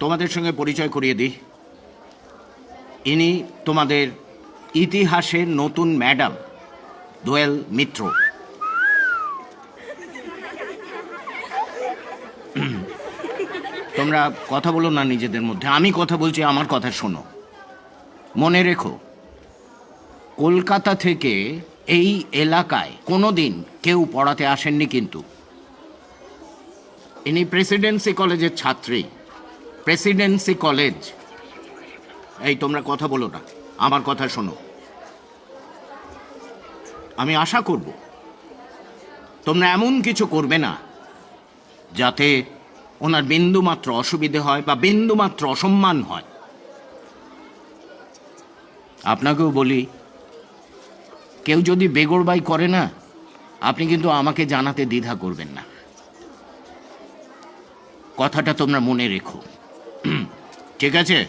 তোমাদের সঙ্গে পরিচয় করিয়ে দিই, ইনি তোমাদের ইতিহাসের নতুন ম্যাডাম দোয়েল মিত্র। তোমরা কথা বলো না নিজেদের মধ্যে, আমি কথা বলছি, আমার কথা শোনো। মনে রেখো, কলকাতা থেকে এই এলাকায় কোনোদিন কেউ পড়াতে আসেননি, কিন্তু ইনি প্রেসিডেন্সি কলেজের ছাত্রী। Presidency college. এই তোমরা কথা বলো না, আমার কথা শোনো। আমি আশা করব তোমরা এমন কিছু করবে না যাতে ওনার বিন্দুমাত্র অসুবিধে হয় বা বিন্দুমাত্র অসম্মান হয়। আপনাকেও বলি, কেউ যদি বেগরবাই করে না, আপনি কিন্তু আমাকে জানাতে দ্বিধা করবেন না। কথাটা তোমরা মনে রেখো, ঠিক আছে?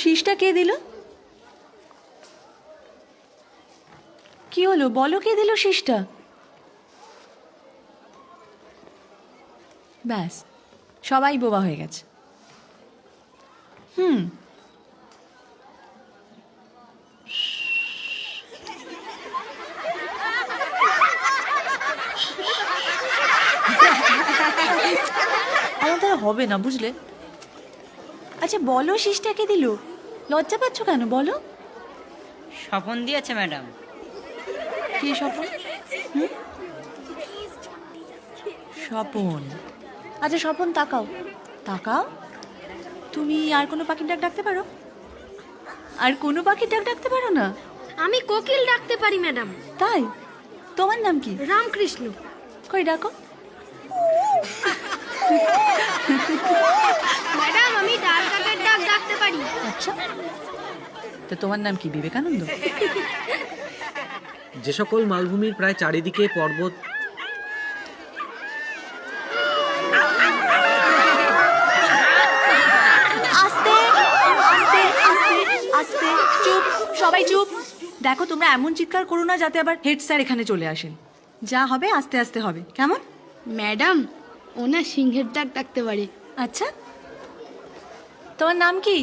শীষটা কে দিল? কি হলো বলো, কে দিল শীষটা? ব্যাস, সবাই বোবা হয়ে গেছে। আমাদের হবে না, বুঝলে? আচ্ছা বলো, শীষটা কে দিল? লজ্জা পাচ্ছ কেন বলো? স্বপন দিয়েছে ম্যাডাম। কি স্বপন? স্বপন? আচ্ছা স্বপন, তাকাও তাকাও। তুমি আর কোনো পাখির ডাক ডাকতে পারো? আর কোনো পাখির ডাক ডাকতে পারো না? আমি কোকিল ডাকতে পারি ম্যাডাম। তাই? তোমার নাম কি? রামকৃষ্ণ। কই ডাকো। ম্যাডাম আমি ডাল কাকের ডাক ডাকতে পারি। আচ্ছা, তো তোমার নাম কি? বিবেকানন্দ? যে সকল মালভূমির প্রায় চারিদিকে পর্বত, আস্তে আস্তে আস্তে আস্তে, চুপ সবাই চুপ। দেখো তোমরা এমন চিৎকার করো না যাতে আবার হেড স্যার এখানে চলে আসেন। যা হবে আস্তে আস্তে হবে, কেমন? ম্যাডাম ওনা সিংহের ডাক ডাকতে পারি। আচ্ছা, তোমার নাম কি?